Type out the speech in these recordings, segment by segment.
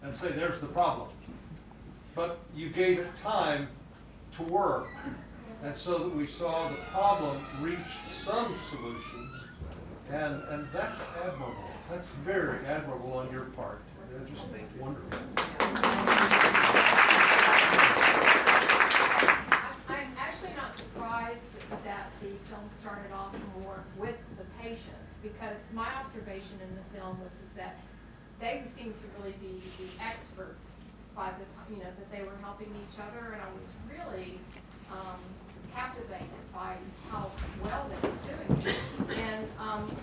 and say, there's the problem. But you gave it time to work, and so that we saw the problem reached some solutions, and that's admirable. That's very admirable on your part. Just wonderful. I'm actually not surprised that the film started off more with the patients, because my observation in the film was that they seemed to really be the experts by the time, that they were helping each other, and I was really captivated by how well they were doing it. And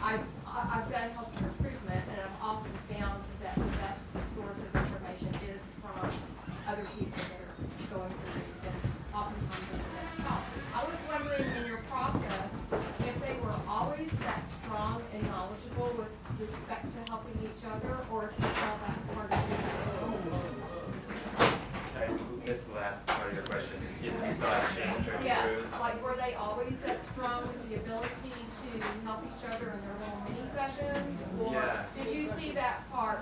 I've done health improvement, and I've often found that the best source of information is from other people that are going through it, and oftentimes they're the best help. I was wondering in your process if they were always that strong and knowledgeable with respect to helping each other, or if you saw that part of it. I missed the last part of your question. If you saw a change or Yes, improve? like were they always that strong with the ability to help each other in their little mini sessions? Or Yeah. did you see that part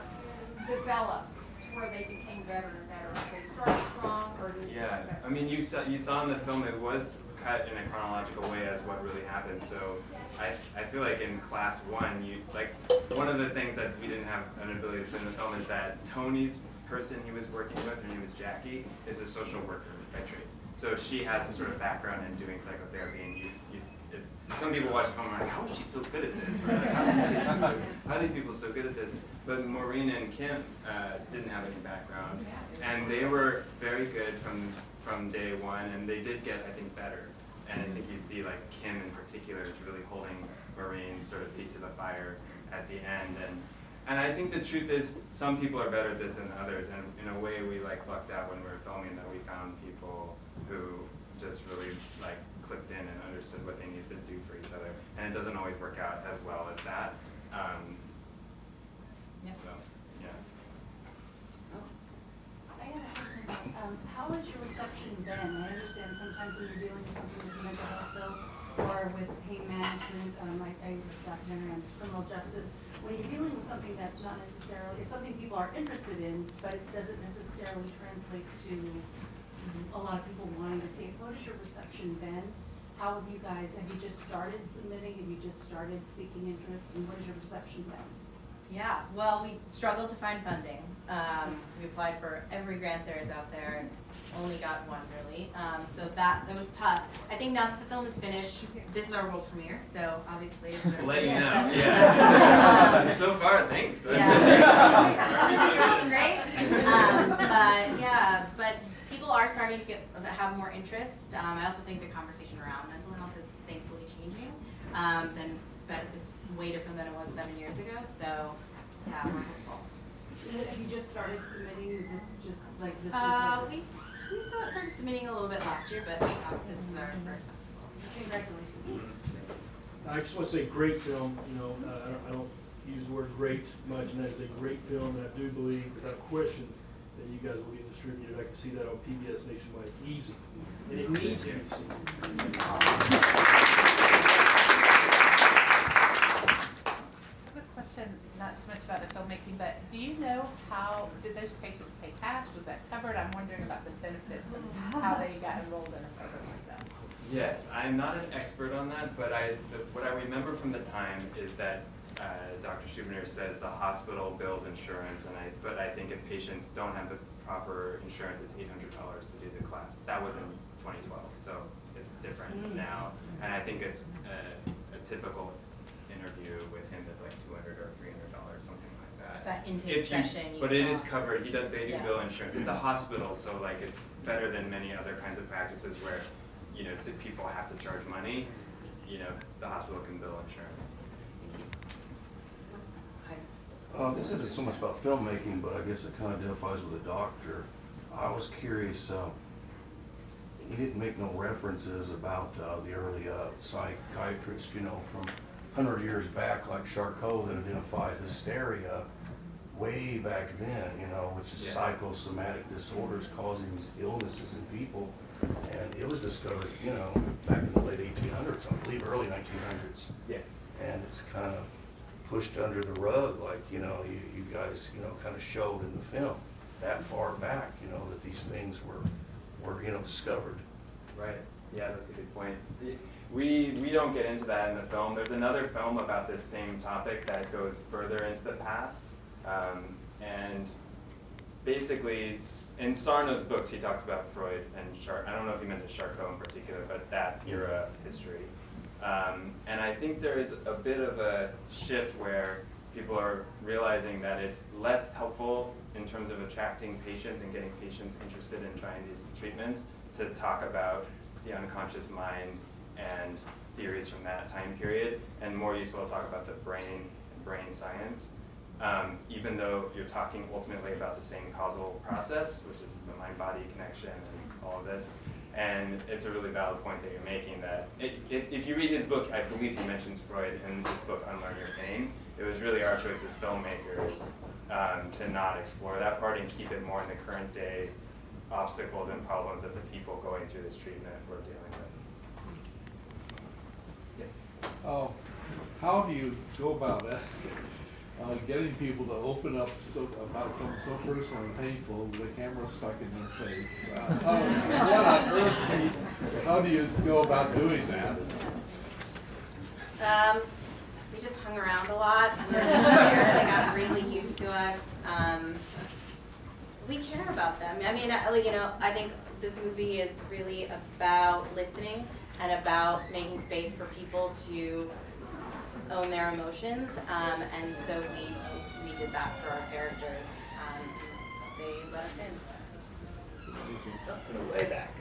develop to where they became better and better? They started strong, or did they Yeah, get better? I mean, you saw in the film it was cut in a chronological way as what really happened. So I feel like in class 1, one of the things that we didn't have an ability to put in the film is that Tony's person he was working with, her name is Jackie, is a social worker by trade. So she has a sort of background in doing psychotherapy, and some people watch the film and are like, how is she so good at this? How are these people so good at this? But Maureen and Kim didn't have any background, and they were very good from day one, and they did get, I think, better. And I think you see, like, Kim in particular is really holding Maureen's sort of feet to the fire at the end. And I think the truth is, some people are better at this than others, and in a way we lucked out when we were filming that we found people who just really clicked in and understood what they needed to do for each other. And it doesn't always work out as well as that. Yep. So, yeah. I had a question. How has your reception been? I understand sometimes when you're dealing with something with mental health bill or with pain management, I did a documentary on criminal justice. When you're dealing with something that's not necessarily, it's something people are interested in, but it doesn't necessarily translate to a lot of people wanting to see it. What has your reception been? How have you just started submitting? Have you just started seeking interest? And what has your reception been? Yeah, well, we struggled to find funding. We applied for every grant there is out there and only got one, really. So that was tough. I think now that the film is finished, this is our world premiere, so obviously We'll let you know. Yeah. So far, thanks. That's great. But people are starting to have more interest. I also think the conversation around mental health is thankfully changing. But it's way different than it was 7 years ago. So yeah, we're hopeful. Have you just started submitting? Is this just like this? We started submitting a little bit last year, but this is our first festival. So Congratulations. I just want to say great film. I don't use the word great much, and that is a great film, and I do believe, without question, that you guys will get distributed. I can see that on PBS Nationwide easy, and it needs to be seen. Quick question, not so much about the filmmaking, but do you know how, did those patients pay cash? Was that covered? I'm wondering about the benefits and how they got enrolled in a program like that. Yes, I'm not an expert on that, but what I remember from the time is that Dr. Schubiner says the hospital bills insurance, but I think if patients don't have the proper insurance, it's $800 to do the class. That was in 2012, so it's different now. And I think it's a typical interview with him is like $200 or $300, something like that. that intake session. But it is covered. They do Yeah. bill insurance. It's a hospital, so it's better than many other kinds of practices where the people have to charge money. The hospital can bill insurance. This isn't so much about filmmaking, but I guess it kind of identifies with a doctor. I was curious, he didn't make no references about the early psychiatrists, from 100 years back, like Charcot, that identified hysteria way back then, which is psychosomatic disorders causing these illnesses in people. And it was discovered, back in the late 1800s, I believe early 1900s. Yes. And it's kind of pushed under the rug, like, you guys, kind of showed in the film. that far back, you know, that these things were discovered. Right. Yeah, that's a good point. We don't get into that in the film. There's another film about this same topic that goes further into the past, and basically in Sarno's books he talks about Freud and Char. I don't know if he mentioned Charcot in particular, but that era of history. And I think there is a bit of a shift where people are realizing that it's less helpful in terms of attracting patients and getting patients interested in trying these treatments to talk about the unconscious mind and theories from that time period, and more useful to talk about the brain and brain science, even though you're talking ultimately about the same causal process, which is the mind-body connection and all of this. And it's a really valid point that you're making, that if you read his book, I believe he mentions Freud in his book Unlearn Your Pain. It was really our choice as filmmakers to not explore that part and keep it more in the current day obstacles and problems that the people going through this treatment were dealing with. How do you go about it? Getting people to open up about something so personal and painful with a camera stuck in their face. What on earth, Pete? How do you go about doing that? We just hung around a lot. We were just there. They got really used to us. We care about them. I mean, I think this movie is really about listening and about making space for people to own their emotions, and so we did that for our characters. They let us in. Way back.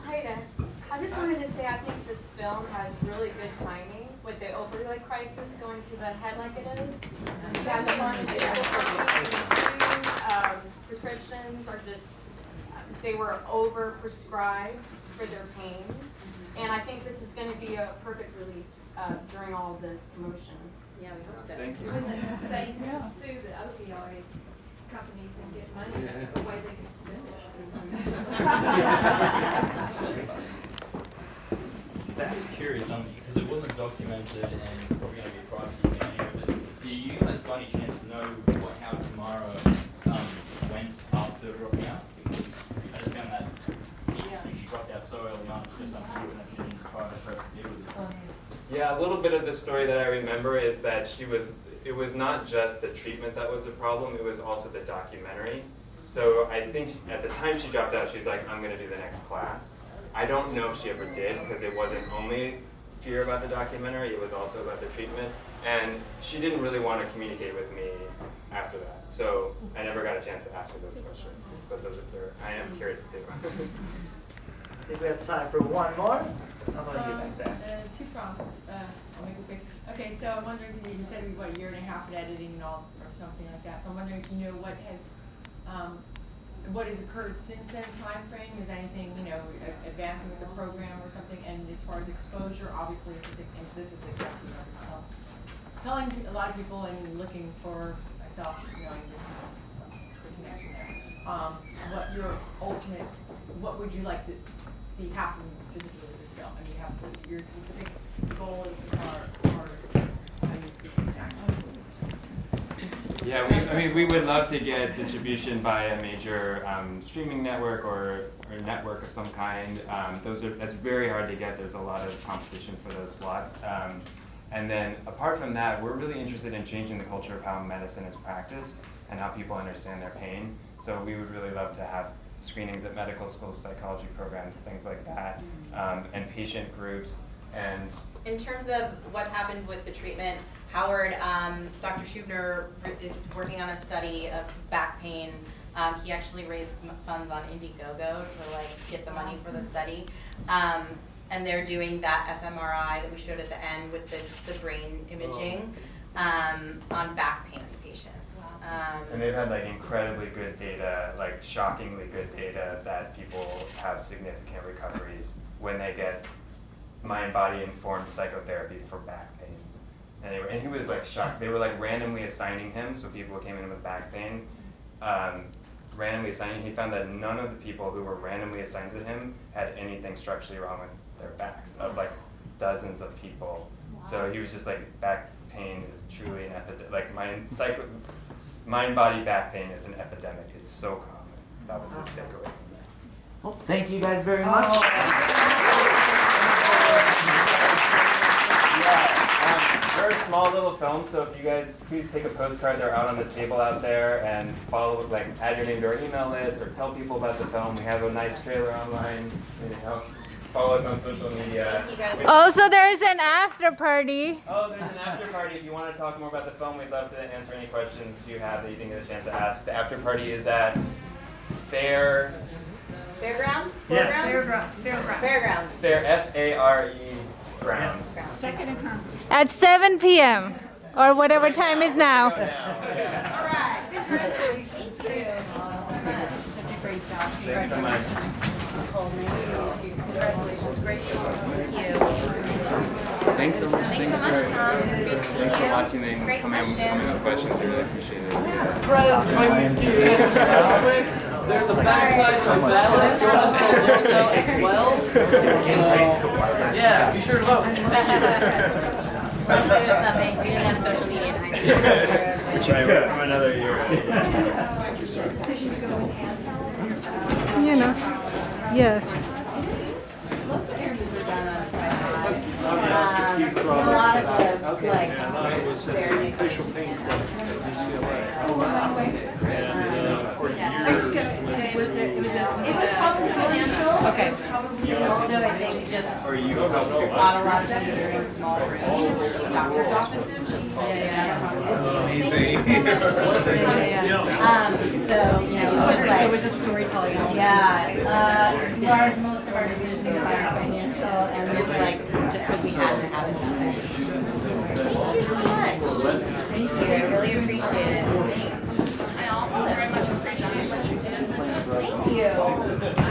Hi there. I just wanted to say I think this film has really good timing with the opioid crisis going to the head like it is. You have the pharmaceutical prescriptions are just, they were over-prescribed for their pain. And I think this is going to be a perfect release during all of this commotion. Yeah, we hope so. Thank you. When the states sue the opioid companies and get money, that's the way they can spend it. I'm just curious, because it wasn't documented and probably going to be pricey anyway, but do you guys by any chance know how Tamara went after dropping out? Because I just found that interesting. She dropped out so early on. It's just unfortunate she didn't try to press the deal with it. Yeah, a little bit of the story that I remember is that it was not just the treatment that was a problem, it was also the documentary. So I think at the time she dropped out, she's like, I'm going to do the next class. I don't know if she ever did, because it wasn't only fear about the documentary, it was also about the treatment. And she didn't really want to communicate with me after that. So I never got a chance to ask her those questions. But I am curious too. I think we have time for one more. I'm going to get back there. Two from, I'll make it quick. Okay, so I'm wondering, you said we, a year and a half of editing and all, or something like that. So I'm wondering if you know what has occurred since then, time frame? Is anything, advancing with the program or something? And as far as exposure, obviously, this is exactly what it's telling a lot of people and looking for myself, knowing this the connection there. What would you like to see happen specifically with this film? I mean, you have your specific goal as far as how you see it exactly. Yeah, we would love to get distribution by a major streaming network or network of some kind. That's very hard to get. There's a lot of competition for those slots. And then apart from that, we're really interested in changing the culture of how medicine is practiced and how people understand their pain. So we would really love to have screenings at medical schools, psychology programs, things like that, and patient groups. And in terms of what's happened with the treatment, Howard, Dr. Schubner is working on a study of back pain. He actually raised funds on Indiegogo to get the money for the study. And they're doing that fMRI that we showed at the end with the brain imaging on back pain patients. And they've had incredibly good data, shockingly good data that people have significant recoveries when they get mind-body informed psychotherapy for back pain. And he was shocked. They were randomly assigning him, so people who came in with back pain, randomly assigning. He found that none of the people who were randomly assigned to him had anything structurally wrong with their backs, of dozens of people. Wow. So he was just back pain is truly an epidemic. mind-body back pain is an epidemic. It's so common. That was his takeaway from that. Well, thank you guys very much. We're a small little film, so if you guys please take a postcard, they're out on the table out there, and follow, like, add your name to our email list or tell people about the film. We have a nice trailer online. Follow us on social media. Thank you guys. Also, there is an after party. Oh, there's an after party. If you want to talk more about the film, we'd love to answer any questions you have that you didn't get a chance to ask. The after party is at Fairgrounds? Yes. Fairgrounds. Fair, F-A-R-E grounds. Second and Congress. At 7 p.m. or whatever time is now. Go now, yeah. All right. Congratulations. Thank you. Such a great job. Thanks so much. Congratulations, great job. Thank you. Thanks so much. Thanks so much, Tom. It was good to see Thanks for you. watching and Great coming question. with questions. We really appreciate it. There's a backside to Bassett, as well. Yeah, be sure to vote. Luckily, there's nothing. We didn't have social media in high school. Try from another year. You know. Yeah. Most interviews were done on Friday. A lot of the, like, very facial pain clinic at UCLA. For years. It was probably financial. Okay. It was probably also, I think, just Or you a lot of them during small rooms, doctor's offices. Amazing. So, you know, it was like. It was a storytelling. Yeah, most of our decisions were financial, and it's like, just because we had to have it that way. Thank you so much. Thank you, I really appreciate it. I also very much appreciate what you did. Thank you.